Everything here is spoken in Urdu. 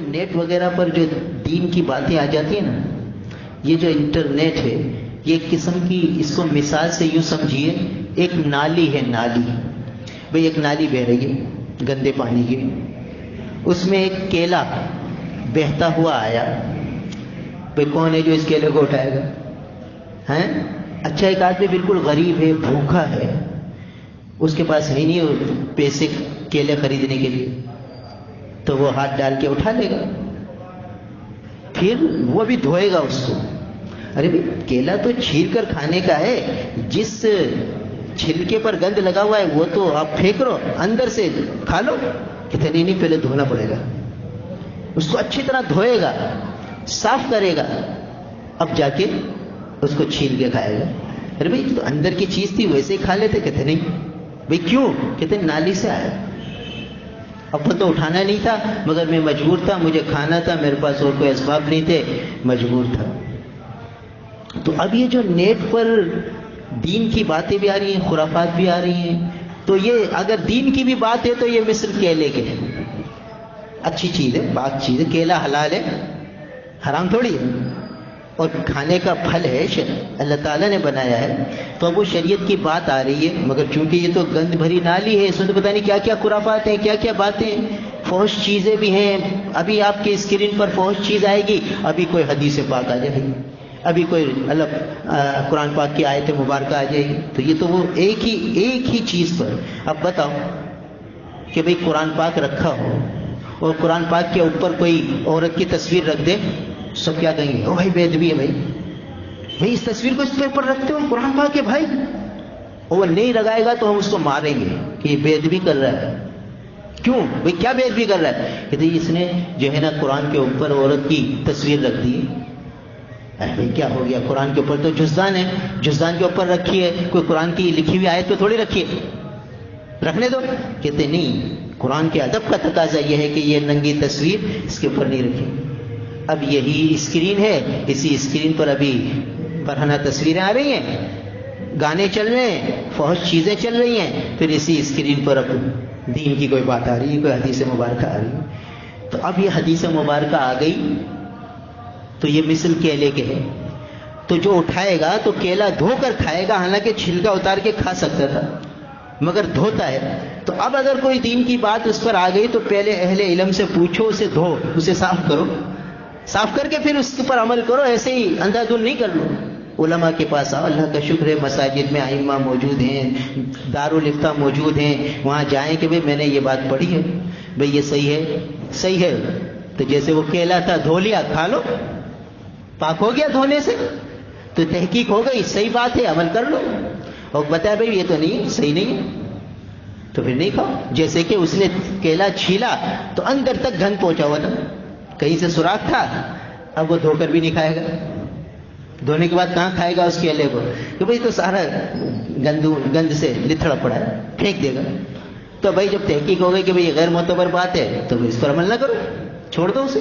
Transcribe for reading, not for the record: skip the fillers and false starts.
نیٹ وغیرہ پر جو دین کی باتیں آ جاتی ہیں نا، یہ جو انٹرنیٹ ہے یہ ایک قسم کی، اس کو مثال سے یوں سمجھیے، ایک نالی ہے، نالی بھئی ایک نالی بہہ رہی ہے گندے پانی کی، اس میں ایک کیلا بہتا ہوا آیا، بھئی کون ہے جو اس کیلے کو اٹھائے گا؟ ہیں؟ اچھا ایک آدمی بالکل غریب ہے، بھوکا ہے، اس کے پاس ہے نہیں پیسے کیلے خریدنے کے لیے، تو وہ ہاتھ ڈال کے اٹھا لے گا، پھر وہ بھی دھوئے گا اس کو۔ ارے بھائی کیلا تو چھیل کر کھانے کا ہے، جس چھلکے پر گند لگا ہوا ہے وہ تو آپ پھینک رہو، اندر سے کھا لو۔ کہتے نہیں پہلے دھونا پڑے گا، اس کو اچھی طرح دھوئے گا، صاف کرے گا، اب جا کے اس کو چھیل کے کھائے گا۔ ارے بھائی تو اندر کی چیز تھی ویسے ہی کھا لیتے؟ کہتے نہیں۔ بھائی کیوں؟ کہتے نالی سے آیا، اب تو اٹھانا نہیں تھا مگر میں مجبور تھا، مجھے کھانا تھا، میرے پاس اور کوئی اسباب نہیں تھے، مجبور تھا۔ تو اب یہ جو نیٹ پر دین کی باتیں بھی آ رہی ہیں، خرافات بھی آ رہی ہیں، تو یہ اگر دین کی بھی بات ہے تو یہ مثل کیلے کے ہے، اچھی چیز ہے، پاک چیز ہے، کیلا حلال ہے، حرام تھوڑی ہے، اور کھانے کا پھل ہے، اللہ تعالیٰ نے بنایا ہے، تو اب وہ شریعت کی بات آ رہی ہے، مگر چونکہ یہ تو گند بھری نالی ہے، اس میں تو پتہ نہیں کیا کیا خرافات ہیں، کیا کیا باتیں، فحش چیزیں بھی ہیں۔ ابھی آپ کے اسکرین پر فحش چیز آئے گی، ابھی کوئی حدیث پاک آ جائے گی، ابھی کوئی قرآن پاک کی آیت مبارکہ آ جائے گی، تو یہ تو وہ ایک ہی چیز پر۔ اب بتاؤ کہ بھئی قرآن پاک رکھا ہو اور قرآن پاک کے اوپر کوئی عورت کی تصویر رکھ دے، سب کیا کہیں گے؟ او بھائی بے ادبی ہے، بھائی اس تصویر کو اس کے اوپر رکھتے ہو، قرآن پاک کے بھائی، وہ نہیں لگائے گا تو ہم اس کو ماریں گے کہ یہ بے ادبی کر رہا ہے۔ کیوں بھائی کیا بے ادبی کر رہا ہے؟ کہتے اس نے جو ہے نا قرآن کے اوپر عورت کی تصویر رکھ دی۔ ارے بھائی کیا ہو گیا؟ قرآن کے اوپر تو جزدان ہے، جزدان کے اوپر رکھی ہے، کوئی قرآن کی لکھی ہوئی آیت پہ تھوڑی رکھی ہے، رکھنے دو۔ کہتے نہیں، قرآن کے ادب کا تقاضا یہ ہے کہ یہ ننگی تصویر اس کے اوپر نہیں رکھی۔ اب یہی اسکرین ہے، اسی اسکرین پر ابھی برہنہ تصویریں آ رہی ہیں، گانے چل رہے ہیں، فحش چیزیں چل رہی ہیں، پھر اسی اسکرین پر اب دین کی کوئی بات آ رہی ہے، کوئی حدیث مبارکہ آ رہی ہے۔ تو اب یہ حدیث مبارکہ آ گئی تو یہ مثل کیلے کے ہے، تو جو اٹھائے گا تو کیلا دھو کر کھائے گا، حالانکہ چھلکا اتار کے کھا سکتا تھا مگر دھوتا ہے۔ تو اب اگر کوئی دین کی بات اس پر آ گئی تو پہلے اہل علم سے پوچھو، اسے دھو، اسے صاف کرو، صاف کر کے پھر اس پر عمل کرو، ایسے ہی اندھا دھند نہیں کر لو۔ علماء کے پاس آؤ، اللہ کا شکر ہے مساجد میں ائمہ موجود ہیں، دارالافتاء موجود ہیں، وہاں جائیں کہ بھئی میں نے یہ بات پڑھی ہے، بھئی یہ صحیح ہے، صحیح ہے، تو جیسے وہ کیلا تھا دھو لیا، کھا لو، پاک ہو گیا دھونے سے، تو تحقیق ہو گئی، صحیح بات ہے، عمل کر لو، اور بتایا بھئی یہ تو نہیں، صحیح نہیں ہے، تو پھر نہیں کھاؤ۔ جیسے کہ اس نے کیلا چھیلا تو اندر تک گند پہنچا ہوا تھا، کہیں سے سوراخ تھا، اب وہ دھو کر بھی نہیں کھائے گا، دھونے کے بعد کہاں کھائے گا اس کیلے کو؟ کہ بھئی تو سارا گند سے لتھڑا پڑا ہے، پھینک دے گا۔ تو بھائی جب تحقیق ہو گئی کہ بھئی یہ غیر معتبر بات ہے تو اس پر عمل نہ کرو، چھوڑ دو اسے۔